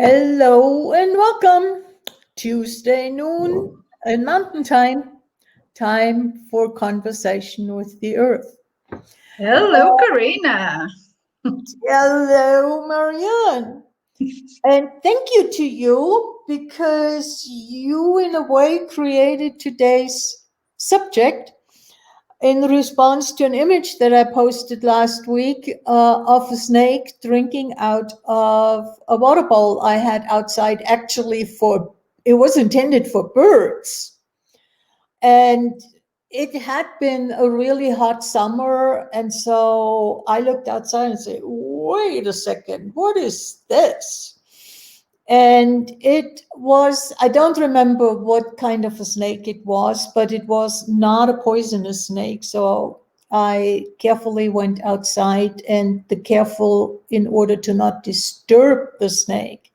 Hello and welcome. Tuesday noon in Mountain Time. Time for conversation with the earth. Hello, Corinna. Hello, Marianne. And thank you to you because you, in a way, created today's subject in response to an image that I posted last week of a snake drinking out of a water bowl I had outside, actually it was intended for birds. And it had been a really hot summer. And so I looked outside and said, wait a second, what is this? And it was, I don't remember what kind of a snake it was, but it was not a poisonous snake. So I carefully went outside, and the careful, in order to not disturb the snake,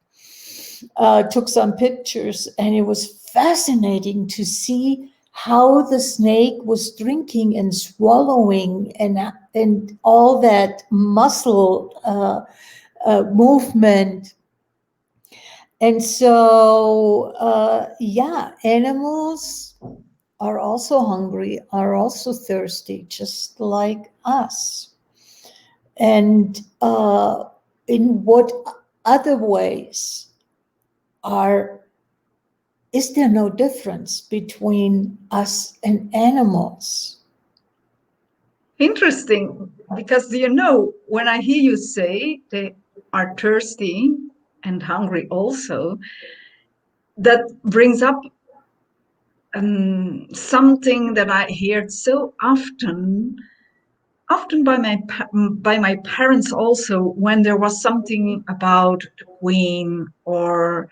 took some pictures, and it was fascinating to see how the snake was drinking and swallowing and all that muscle movement. And so, animals are also hungry, are also thirsty, just like us. And in what other ways is there no difference between us and animals? Interesting, because when I hear you say they are thirsty and hungry also, that brings up something that I heard so often by my parents also, when there was something about the queen or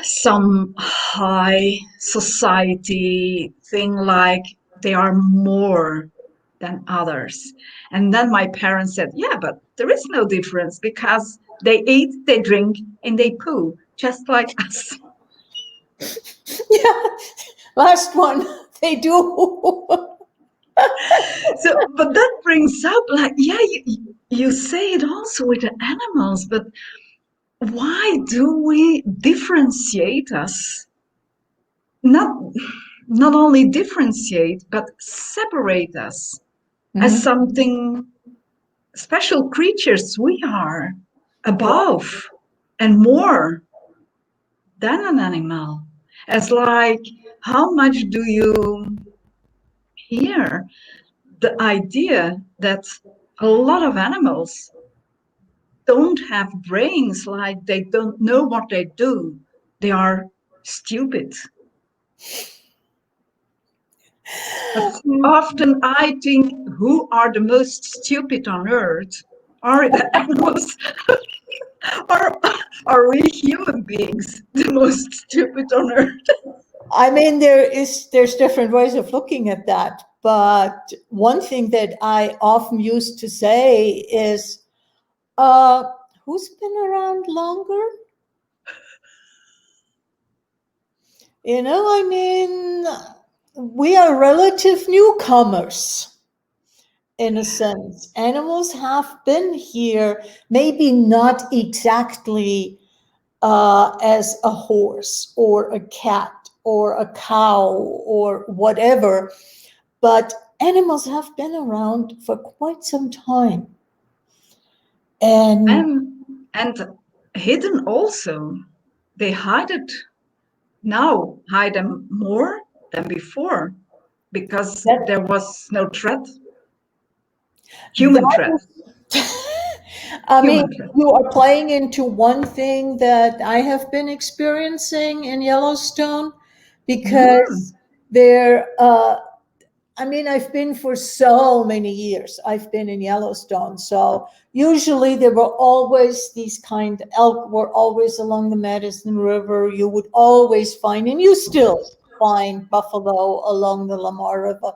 some high society thing, like they are more than others. And then my parents said, yeah, but there is no difference because they eat, they drink, and they poo, just like us. Yeah, last one, they do. So, but that brings up, like, yeah, you say it also with the animals, but why do we differentiate us? Not only differentiate, but separate us as something special creatures we are, above and more than an animal. As like, how much do you hear the idea that a lot of animals don't have brains, like they don't know what they do, they are stupid? But often I think, who are the most stupid on earth? Are the animals, or are we human beings the most stupid on earth? I mean, there's different ways of looking at that, but one thing that I often used to say is, uh, who's been around longer? I mean, we are relative newcomers in a sense. Animals have been here, maybe not exactly as a horse or a cat or a cow or whatever, but animals have been around for quite some time. And And hidden also. They hide it now, hide them more than before, because that, there was no threat, human threat, that I mean, human threat. you are playing into one thing that I have been experiencing in Yellowstone, Mm. because there, I mean, I've been for so many years. I've been in Yellowstone. So usually there were always these elk were always along the Madison River. You would always find, and you still find buffalo along the Lamar River.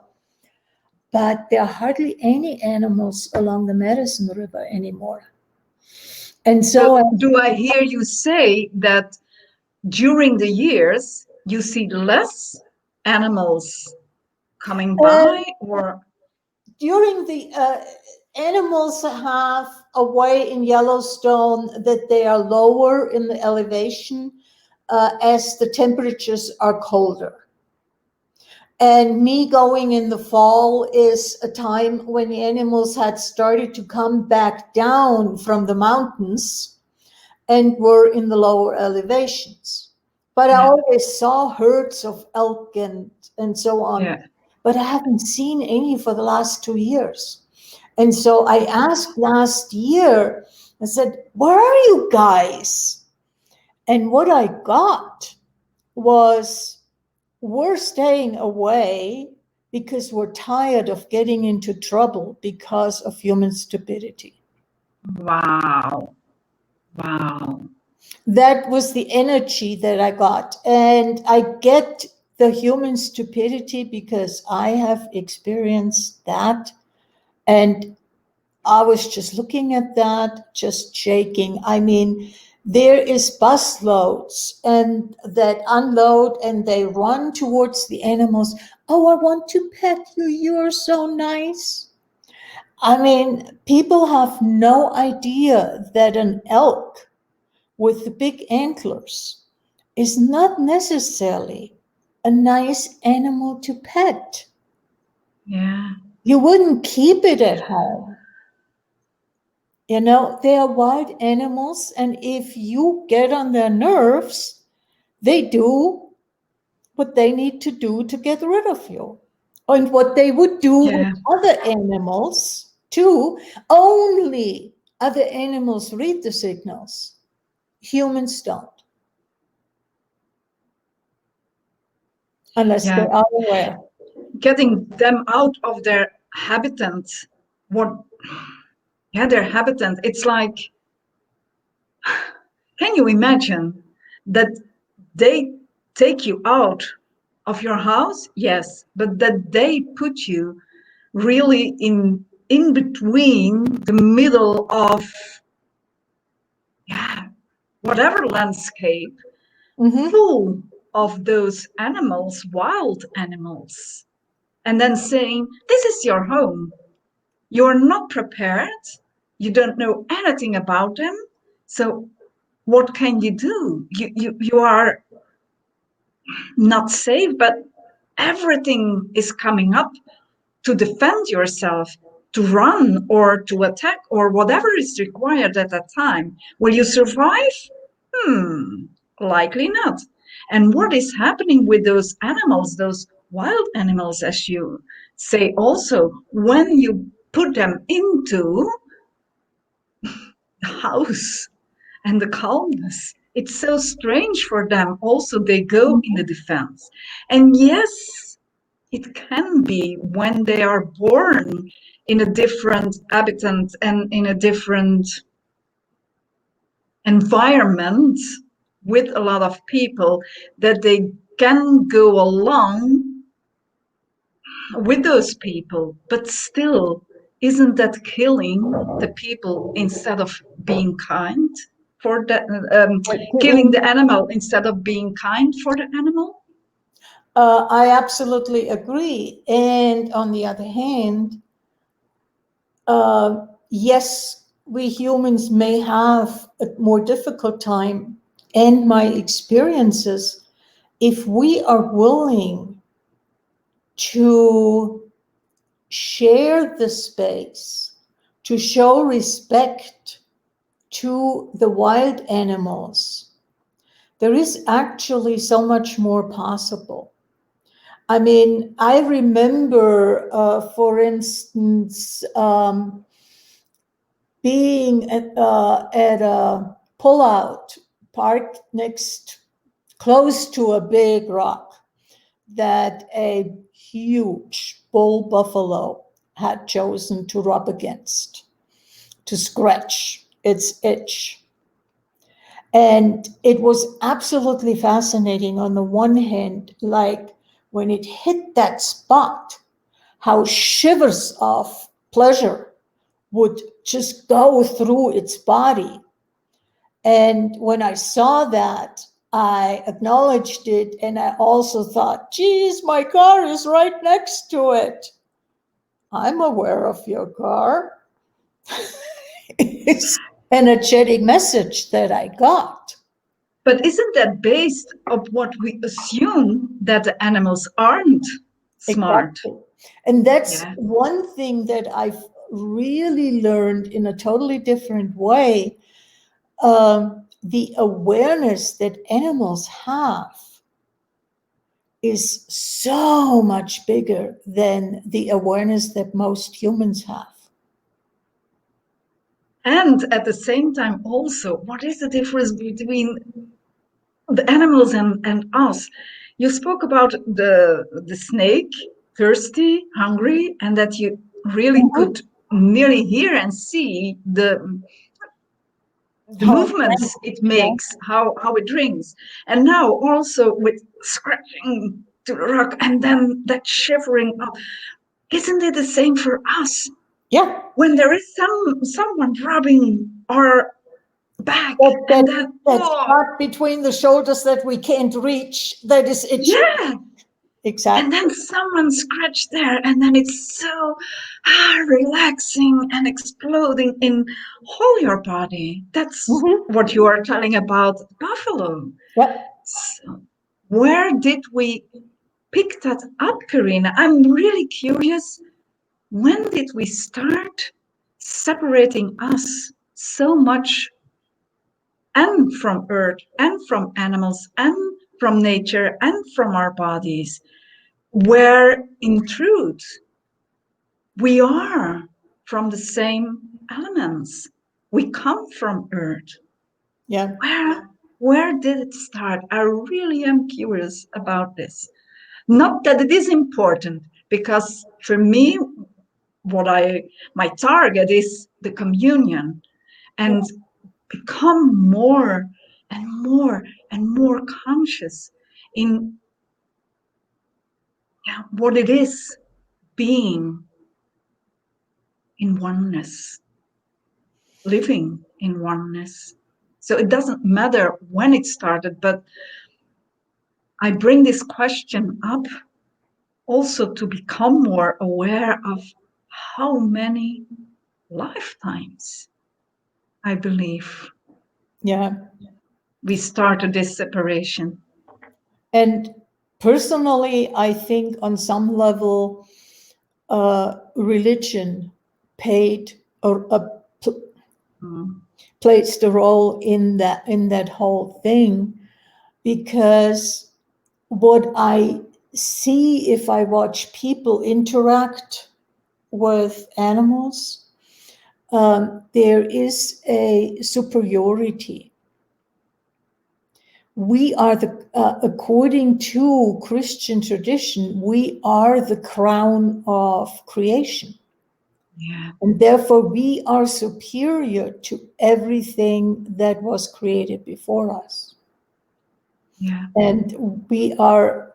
But there are hardly any animals along the Madison River anymore. And so, So, do I hear you say that during the years you see less animals coming uh, by, or during the animals have a way in Yellowstone that they are lower in the elevation as the temperatures are colder. And me going in the fall is a time when the animals had started to come back down from the mountains and were in the lower elevations. But I always saw herds of elk and so on. Yeah. But I haven't seen any for the last 2 years. And so I asked last year, I said, where are you guys? And what I got was, we're staying away because we're tired of getting into trouble because of human stupidity. Wow. Wow. That was the energy that I got. And I get the human stupidity because I have experienced that. And I was just looking at that, just shaking. I mean, there is bus loads and that unload and they run towards the animals. Oh, I want to pet you. You're so nice. I mean, people have no idea that an elk with the big antlers is not necessarily a nice animal to pet. Yeah. You wouldn't keep it at home. You know, they are wild animals, and if you get on their nerves, they do what they need to do to get rid of you. And what they would do with Yeah. other animals too, only other animals read the signals. Humans don't, unless they Yeah. are aware. Getting them out of their habitat. What? Yeah, their habitat. It's like, can you imagine that they take you out of your house? Yes, but that they put you really in between the middle of, yeah, whatever landscape, full of those animals, wild animals, and then saying, this is your home. You're not prepared. You don't know anything about them. So what can you do? You are not safe, but everything is coming up to defend yourself, to run or to attack or whatever is required at that time. Will you survive? Likely not. And what is happening with those animals, those wild animals, as you say also, when you put them into the house and the calmness, it's so strange for them. Also, they go in the defense. And yes, it can be when they are born in a different habitat and in a different environment with a lot of people that they can go along with those people, but still, isn't that killing the people instead of being kind for the killing the animal instead of being kind for the animal? I absolutely agree. And on the other hand, yes, we humans may have a more difficult time, and my experiences, if we are willing to share the space, to show respect to the wild animals, there is actually so much more possible. I mean, I remember, for instance, being at a pullout park close to a big rock that a huge bull buffalo had chosen to rub against, to scratch its itch. And it was absolutely fascinating on the one hand, like when it hit that spot, how shivers of pleasure would just go through its body. And when I saw that, I acknowledged it. And I also thought, geez, my car is right next to it. I'm aware of your car. It's energetic message that I got. But isn't that based on what we assume that the animals aren't smart? Exactly. And that's Yeah. one thing that I've really learned in a totally different way. The awareness that animals have is so much bigger than the awareness that most humans have. And at the same time, also, what is the difference between the animals and us? You spoke about the snake, thirsty, hungry, and that you really Mhm. could nearly hear and see the How movements it yeah. makes, how it drinks. And now also with scratching to the rock and then that shivering up. Isn't it the same for us? Yeah. When there is someone rubbing our back That, and that, then, that oh, spot between the shoulders that we can't reach, that is itchy. yeah. And Exactly. then someone scratched there and then it's so relaxing and exploding in whole your body. That's Mhm. what you are telling about buffalo. Yep. So where did we pick that up, Corinna? I'm really curious. When did we start separating us so much and from earth and from animals and from nature and from our bodies, where in truth we are from the same elements? We come from earth. Yeah. Where did it start? I really am curious about this. Not that it is important, because for me, what I my target is the communion and become more and more and more conscious in what it is being in oneness, living in oneness. So it doesn't matter when it started, but I bring this question up also to become more aware of how many lifetimes I believe Yeah. we started this separation. And personally, I think on some level, religion paid or Mm. plays the role in that whole thing, because what I see if I watch people interact with animals, there is a superiority. We are according to Christian tradition, we are the crown of creation. Yeah, And therefore, we are superior to everything that was created before us. yeah, And we are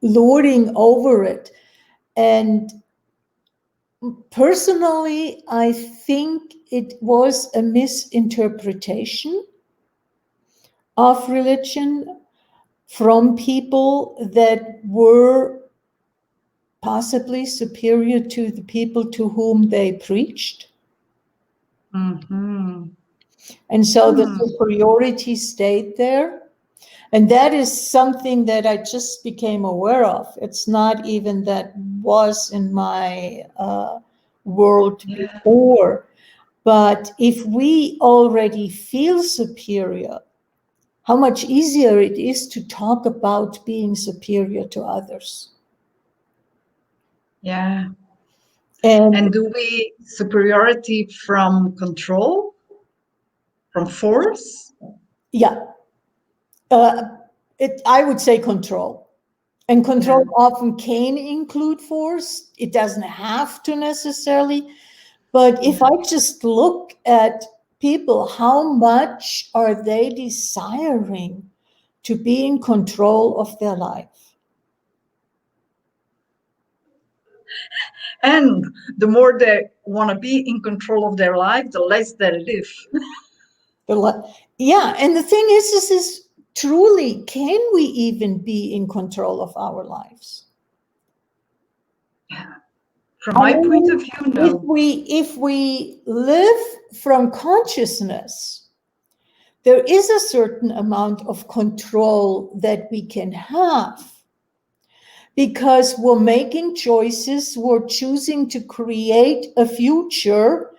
lording over it. And personally, I think it was a misinterpretation of religion from people that were possibly superior to the people to whom they preached. mm-hmm. And so the Mm. superiority stayed there. And that is something that I just became aware of. It's not even that was in my world Yeah, before. But if we already feel superior, how much easier it is to talk about being superior to others. yeah. And And do we superiority from control, from force? yeah, uh, I would say control. And Yeah, control often can include force. It doesn't have to necessarily. But if yeah. I just look at people, how much are they desiring to be in control of their life? And the more they want to be in control of their life, the less they live. Yeah, and the thing is truly, can we even be in control of our lives? Yeah. From I my point of mean, view, no. if we live from consciousness, there is a certain amount of control that we can have because we're making choices, we're choosing to create a future.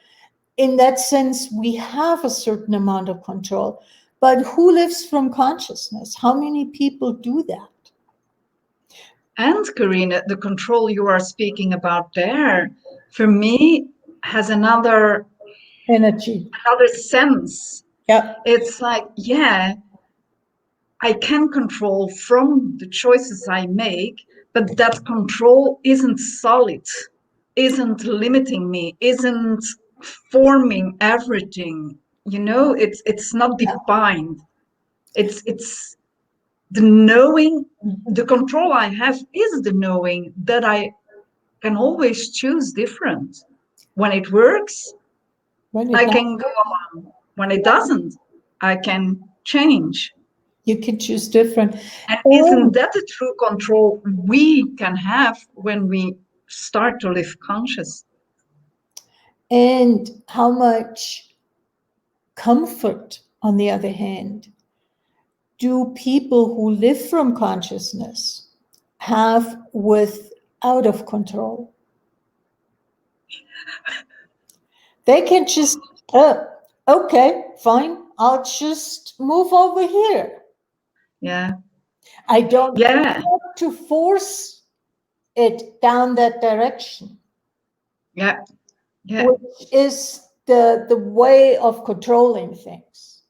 In that sense, we have a certain amount of control. But who lives from consciousness? How many people do that? And Corinna, the control you are speaking about there, for me, has another Energy. sense. Yeah. It's like, yeah, I can control from the choices I make, but that control isn't solid, isn't limiting me, isn't forming everything. You know, it's not Yeah. defined. It's the knowing, the control I have is the knowing that I can always choose different. When it works, When it I not, can go along. When it doesn't, I can change. you can choose different. And isn't And, that the true control we can have when we start to live conscious? and how much comfort, on the other hand, do people who live from consciousness have with out of control? They can just, okay, fine, I'll just move over here. Yeah. I don't Yeah. have to force it down that direction, Yeah. Yeah. which is the way of controlling things.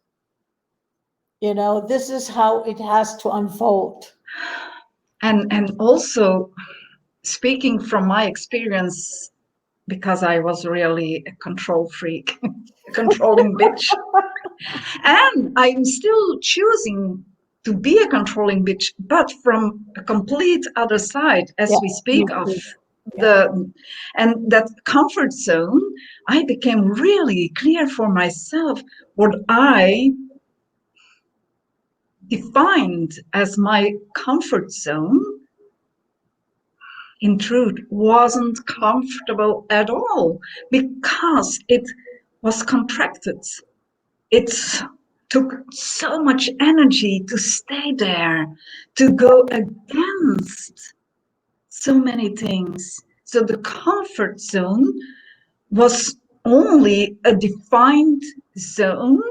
You know, this is how it has to unfold. And also speaking from my experience, because I was really a control freak, a controlling bitch. And I'm still choosing to be a controlling bitch, but from a complete other side, as Yeah, we me speak of too. Yeah, the, and that comfort zone, I became really clear for myself what I defined as my comfort zone in truth wasn't comfortable at all because it was contracted. It took so much energy to stay there, to go against so many things. So the comfort zone was only a defined zone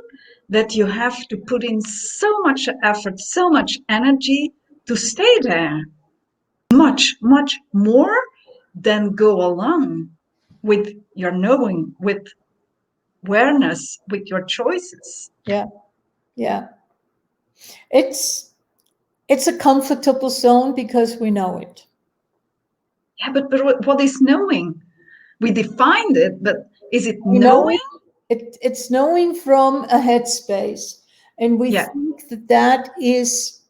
that you have to put in so much effort, so much energy to stay there. Much, much more than go along with your knowing, with awareness, with your choices. yeah, yeah. It's it's a comfortable zone because we know it. Yeah, but what is knowing? We defined it, but is it We know it. knowing? It's knowing from a headspace, and we Yeah, think that that is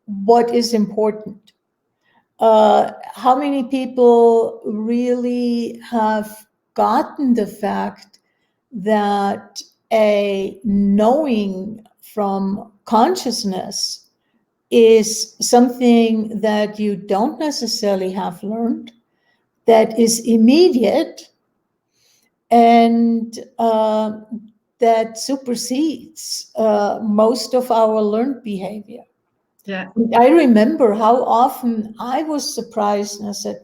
what is important. How many people really have gotten the fact that a knowing from consciousness is something that you don't necessarily have learned, that is immediate, and that supersedes most of our learned behavior. yeah. I remember how often I was surprised and I said,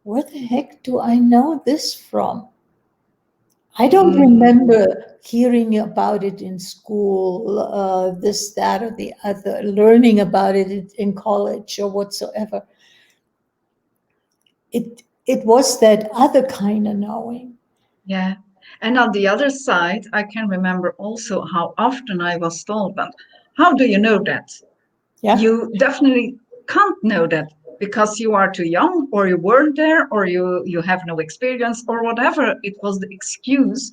where the heck do I know this from? I don't Mm, remember hearing about it in school, this, that, or the other, learning about it in college or whatsoever. It was that other kind of knowing. yeah. And on the other side, I can remember also how often I was told, but how do you know that? Yeah. You definitely can't know that because you are too young or you weren't there or you have no experience or whatever. It was the excuse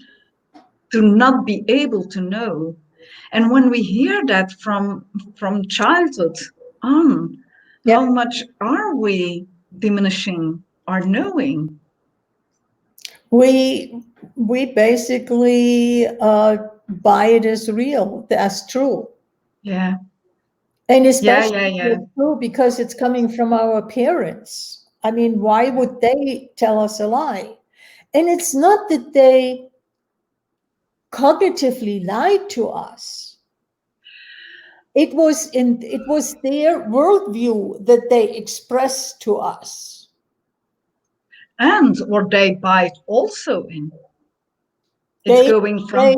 to not be able to know. And when we hear that from childhood on, how Yeah. much are we diminishing our knowing? We we basically buy it as real, as true. Yeah, And yeah, especially yeah, yeah, it's true because it's coming from our parents. I mean, why would they tell us a lie? And it's not that they cognitively lied to us. It was their worldview that they expressed to us. And what they bite also in. It's going from,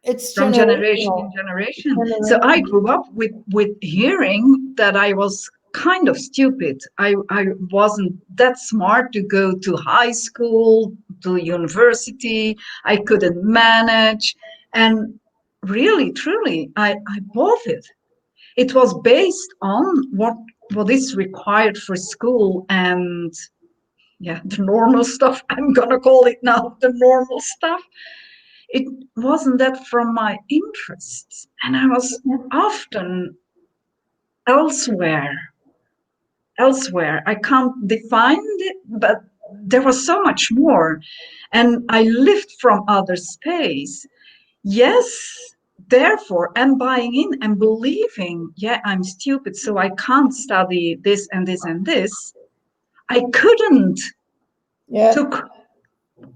it's from generation generational. in generation. So I grew up with hearing that I was kind of stupid. I wasn't that smart to go to high school, to university. I couldn't manage. And really, truly, I bought it. It was based on what is required for school and the normal stuff. I'm gonna call it now the normal stuff. It wasn't that from my interests, and I was often elsewhere. Elsewhere, I can't define it, but there was so much more, and I lived from other space. Yes, therefore, and buying in and believing, I'm stupid, so I can't study this and this and this. I couldn't took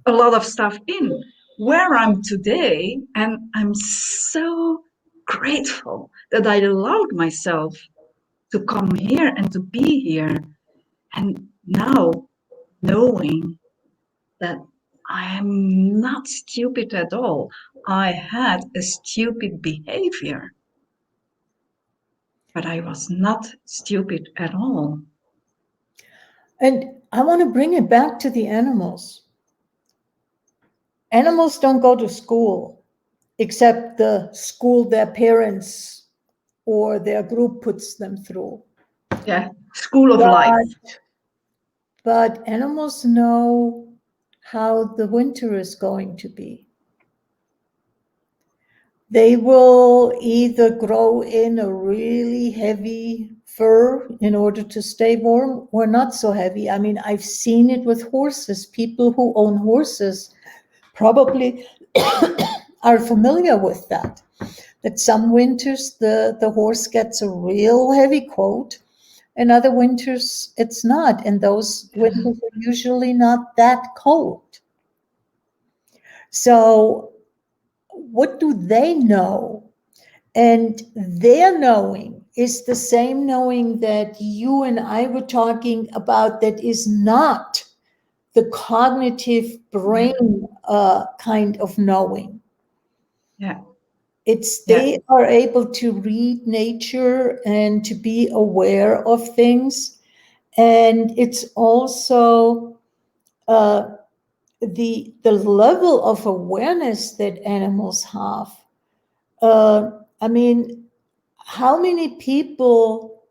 a lot of stuff in where I'm today, and I'm so grateful that I allowed myself to come here and to be here. And now knowing that I am not stupid at all. I had a stupid behavior, but I was not stupid at all. And I want to bring it back to the animals. Animals don't go to school, except the school their parents or their group puts them through. Yeah, school of life. But animals know how the winter is going to be. They will either grow in a really heavy fur in order to stay warm or not so heavy. I mean, I've seen it with horses. People who own horses probably are familiar with that. That some winters the horse gets a real heavy coat, and other winters it's not. And those winters are usually not that cold. So, what do they know? And their knowing is the same knowing that you and I were talking about, that is not the cognitive brain kind of knowing. Yeah. It's they are able to read nature and to be aware of things. And it's also the level of awareness that animals have. I mean, how many people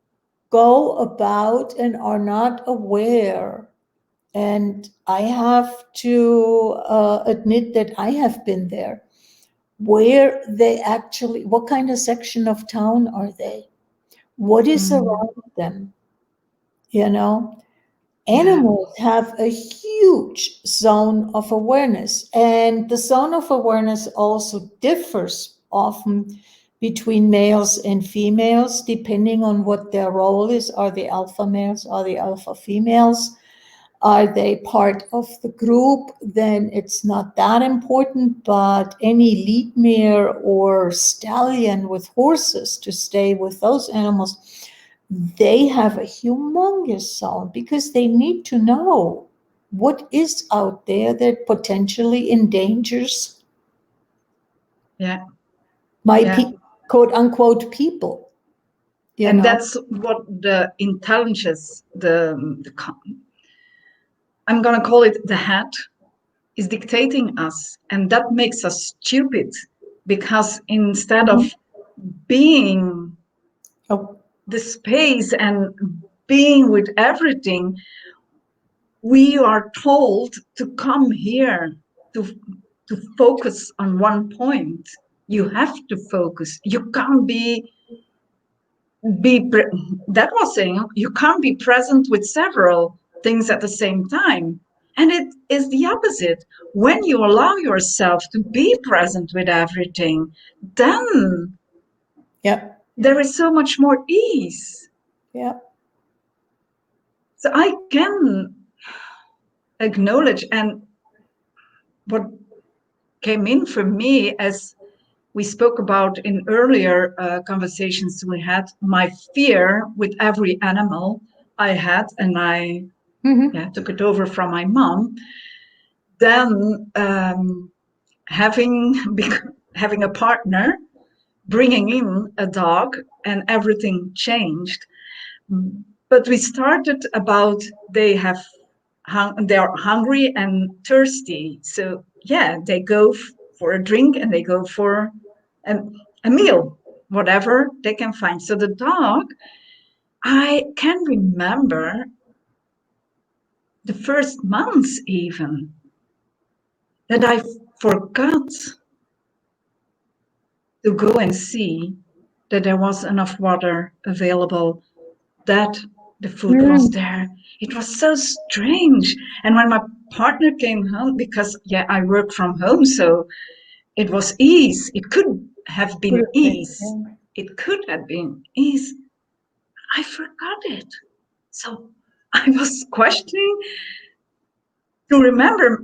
go about and are not aware? And I have to admit that I have been there, where they actually, what kind of section of town are they? What is around them? You know, animals have a huge zone of awareness, and the zone of awareness also differs often between males and females, depending on what their role is. Are they alpha males? Are they alpha females? Are they part of the group? Then it's not that important, but any lead mare or stallion with horses, to stay with those animals, they have a humongous zone because they need to know what is out there that potentially endangers my quote unquote people. And that's what the intelligence, I'm going to call it the head, is dictating us. And that makes us stupid, because instead of being the space and being with everything, we are told to come here to focus on one point. You have to focus. You can't that was saying you can't be present with several things at the same time. And it is the opposite. When you allow yourself to be present with everything, then there is so much more ease. So I can acknowledge, and what came in for me, as we spoke about in earlier conversations we had, my fear with every animal I had, and I took it over from my mom. Then having having a partner, bringing in a dog, and everything changed. But we started about they're hungry and thirsty, so yeah, they go for a drink and they go for a, a meal, whatever they can find. So the dog, I can remember the first months even that I forgot to go and see that there was enough water available, that the food was there. It was so strange. And when my partner came home, because yeah, I work from home, so it was ease. It could have been ease. It could have been ease. I forgot it. So I was questioning to remember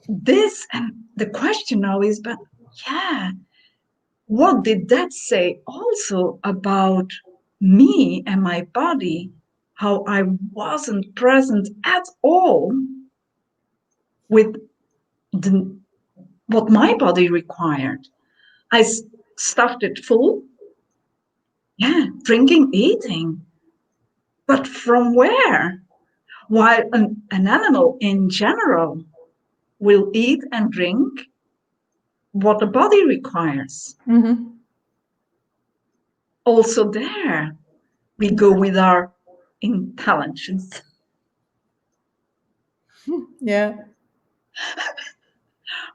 this. And the question now is, but yeah, what did that say also about me and my body? How I wasn't present at all with what my body required. I stuffed it full, yeah, drinking, eating. But from where? While an animal in general will eat and drink what the body requires. Also, there we go with our intelligence. Yeah.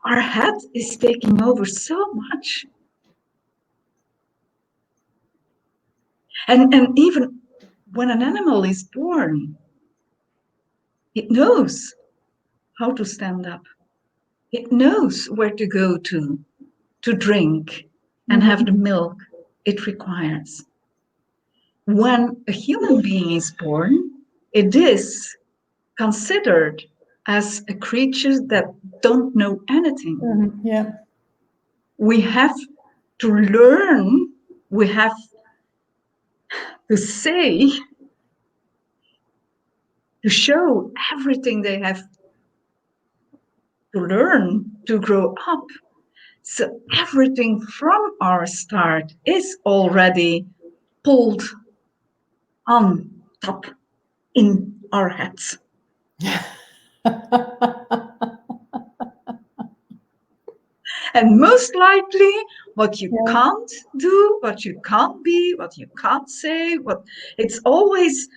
Our head is taking over so much. And even when an animal is born, it knows how to stand up. It knows where to go to drink and have the milk it requires. When a human being is born, it is considered as a creature that don't know anything. Yeah. We have to learn, we have to say, to show everything they have to learn to grow up. So everything from our start is already pulled on top in our heads. And most likely, what you can't do, what you can't be, what you can't say, what it's always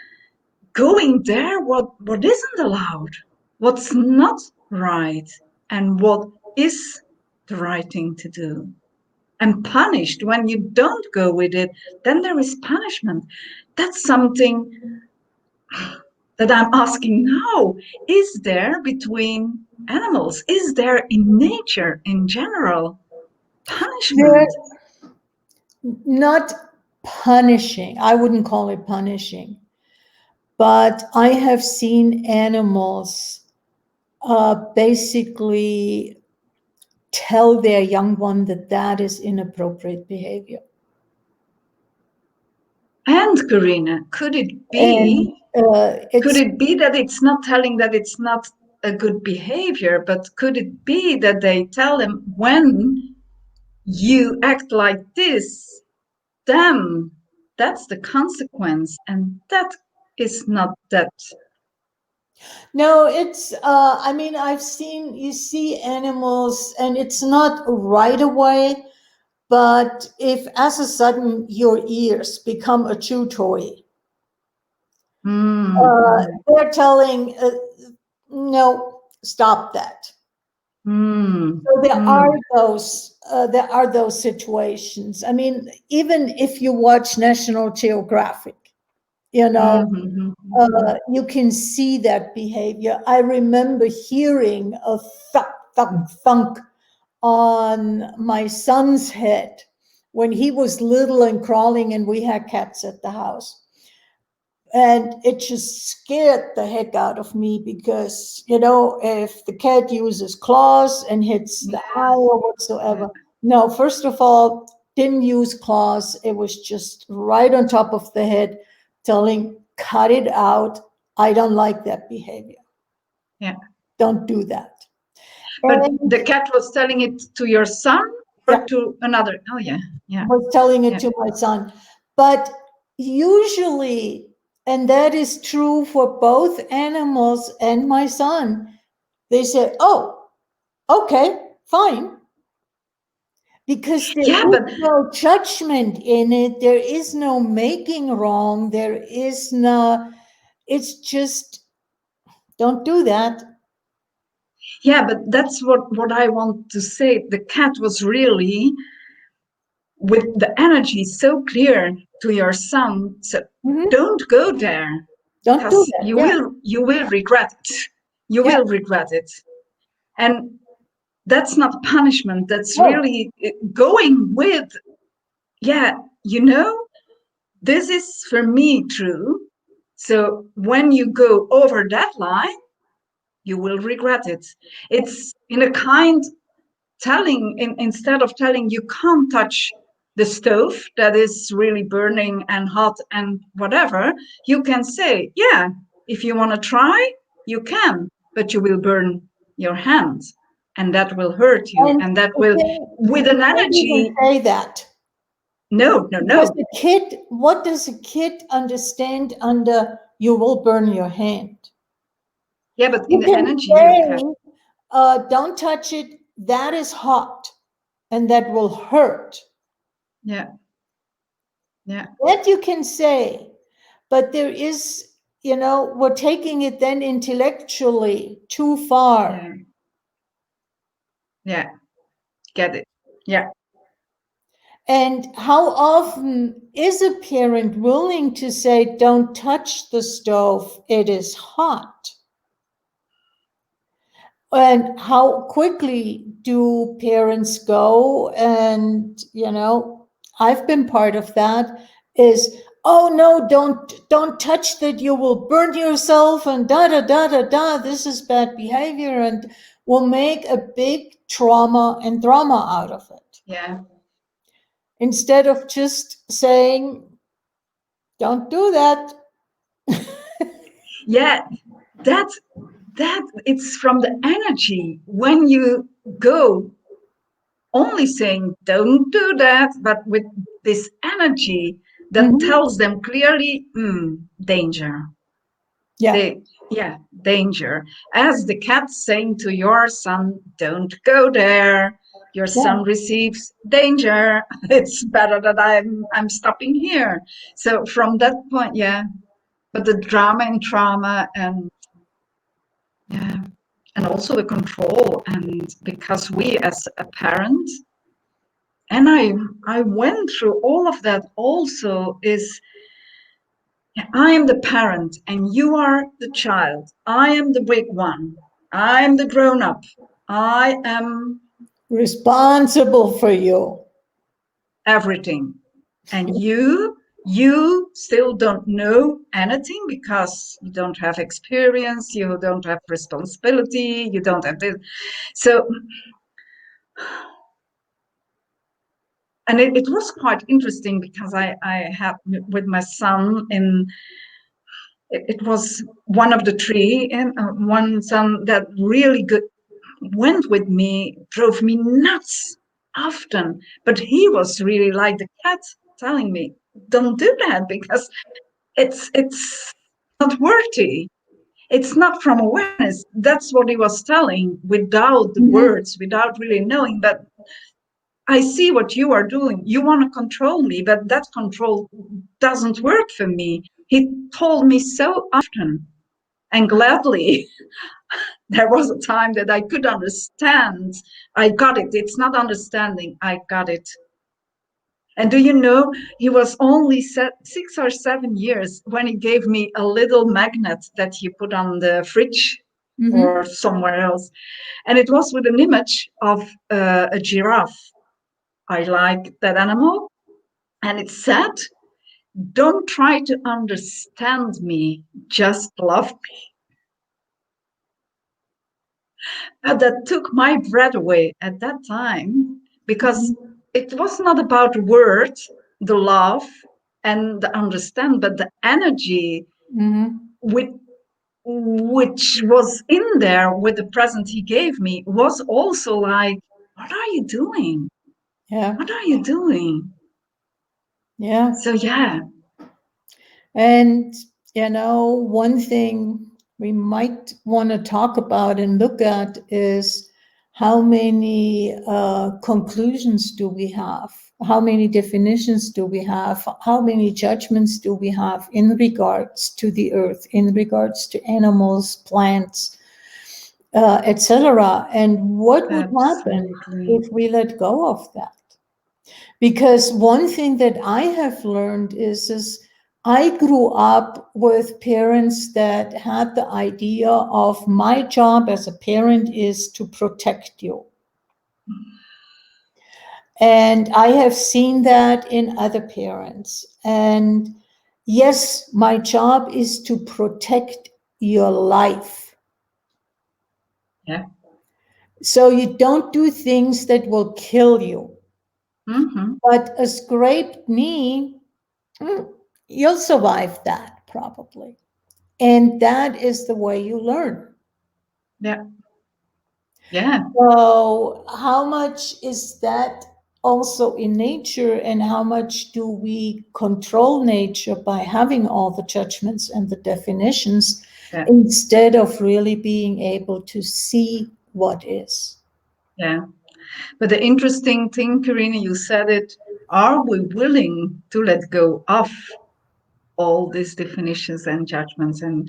going there, what isn't allowed, what's not right, and what is the right thing to do. And punished when you don't go with it, then there is punishment. That's something that I'm asking now. Is there between animals, is there in nature in general punishment? Not punishing. I wouldn't call it punishing. But I have seen animals basically tell their young one that that is inappropriate behavior. And Corinna, could it be that it's not telling that it's not a good behavior, but could it be that they tell them, when you act like this, then that's the consequence, and that is not that. No, it's, I mean, you see animals, and it's not right away, but if as a sudden your ears become a chew toy, they're telling, no, stop that. So there are those situations. I mean, even if you watch National Geographic, you know, you can see that behavior. I remember hearing a thunk, thunk, thunk on my son's head when he was little and crawling, and we had cats at the house. And it just scared the heck out of me because, if the cat uses claws and hits the eye Yeah, or yeah, whatsoever. No, first of all, didn't use claws. It was just right on top of the head, telling, cut it out. I don't like that behavior. yeah. Don't do that. But And the cat was telling it to your son yeah, or to another? Oh, yeah, yeah, was telling it yeah. to my son. But usually, and that is true for both animals and my son, they say, oh, okay, fine. Because there Yeah, is but no judgment in it. There is no making wrong. There is no, it's just, don't do that. yeah, but that's what I want to say. The cat was really with the energy so clear to your son. So Mhm. don't go there Don't do because that. Yeah. you will regret it. You Yeah. will regret it. And that's not punishment. That's No. really going with, yeah, you know, this is for me true. So when you go over that line, you will regret it. It's in a kind telling, instead of telling you can't touch the stove that is really burning and hot and whatever, you can say, yeah, if you want to try, you can, but you will burn your hands and that will hurt you. And And that the will, thing, with you an can't even energy, say that. no, no, Because no. the kid, what does a kid understand under you will burn your hand? Yeah, but in You the can energy you have, say, don't touch it, that is hot and that will hurt. yeah, yeah, That you can say, but there is, we're taking it then intellectually too far. yeah, yeah, get it. Yeah, And how often is a parent willing to say, don't touch the stove, it is hot? And how quickly do parents go? And, I've been part of that is, oh no, don't touch that, you will burn yourself and da da da da da, this is bad behavior, and will make a big trauma and drama out of it. yeah, Instead of just saying, don't do that. yeah. That it's from the energy when you go only saying don't do that, but with this energy that Mhm. tells them clearly, danger. Yeah, They, yeah, danger. As the cat saying to your son, don't go there. Your yeah. son receives danger. It's better that I'm stopping here. So from that point, yeah. But the drama and trauma and yeah, and also the control, and because we as a parent, and I went through all of that also, is I am the parent and you are the child. I am the big one. I am the grown up. I am Responsible for you. everything. And you still don't know anything because you don't have experience, you don't have responsibility, you don't have this. So, and it was quite interesting because I had with my son in it was one of the three, and one son that really good went with me, drove me nuts often, but he was really like the cat telling me don't do that because it's not worthy, it's not from awareness. That's what he was telling without the Mhm. words, without really knowing. But I see what you are doing. You want to control me, but that control doesn't work for me. He told me so often and gladly. There was a time that I could understand. I got it. It's not understanding. I got it. And do you know, he was only 6 or 7 years when he gave me a little magnet that you put on the fridge Mhm. or somewhere else. And it was with an image of a giraffe. I like that animal. And it said, Don't try to understand me, just love me. And that took my breath away at that time because it was not about words, the love and the understand, but the energy with which was in there with the present he gave me was also like, what are you doing? Yeah. What are you doing? Yeah. So yeah. And, one thing we might want to talk about and look at is how many conclusions do we have? How many definitions do we have? How many judgments do we have in regards to the earth, in regards to animals, plants, etc.? And what would happen Absolutely. if we let go of that? Because one thing that I have learned is I grew up with parents that had the idea of my job as a parent is to protect you. And I have seen that in other parents. And yes, my job is to protect your life. Yeah. So you don't do things that will kill you. Mm-hmm. But a scraped knee, you'll survive that probably. And that is the way you learn. Yeah. Yeah. So, how much is that also in nature, and how much do we control nature by having all the judgments and the definitions Yeah. instead of really being able to see what is? Yeah. But the interesting thing, Corinna, you said it, are we willing to let go of all these definitions and judgments? And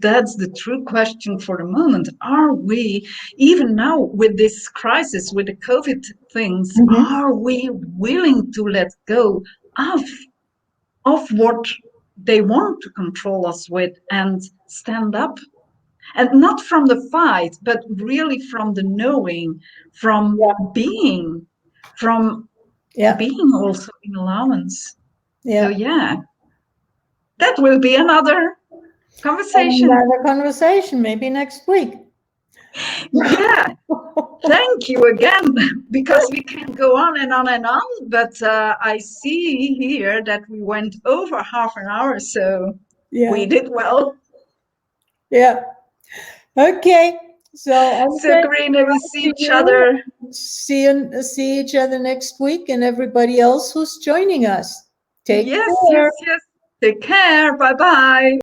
that's the true question for the moment. Are we, even now with this crisis, with the COVID things, Mhm. are we willing to let go of what they want to control us with and stand up? And not from the fight, but really from the knowing, from Yeah, from yeah, being also in allowance. So yeah. yeah, that will be another conversation. Another conversation, maybe next week. Yeah, thank you again, because we can go on and on and on, but I see here that we went over half an hour, so Yeah, we did well. yeah. Okay. So I'm So, saying Karina, we see to each you, other. see each other next week, and everybody else who's joining us. Take Yes, care. yes, yes. Take care. Bye bye.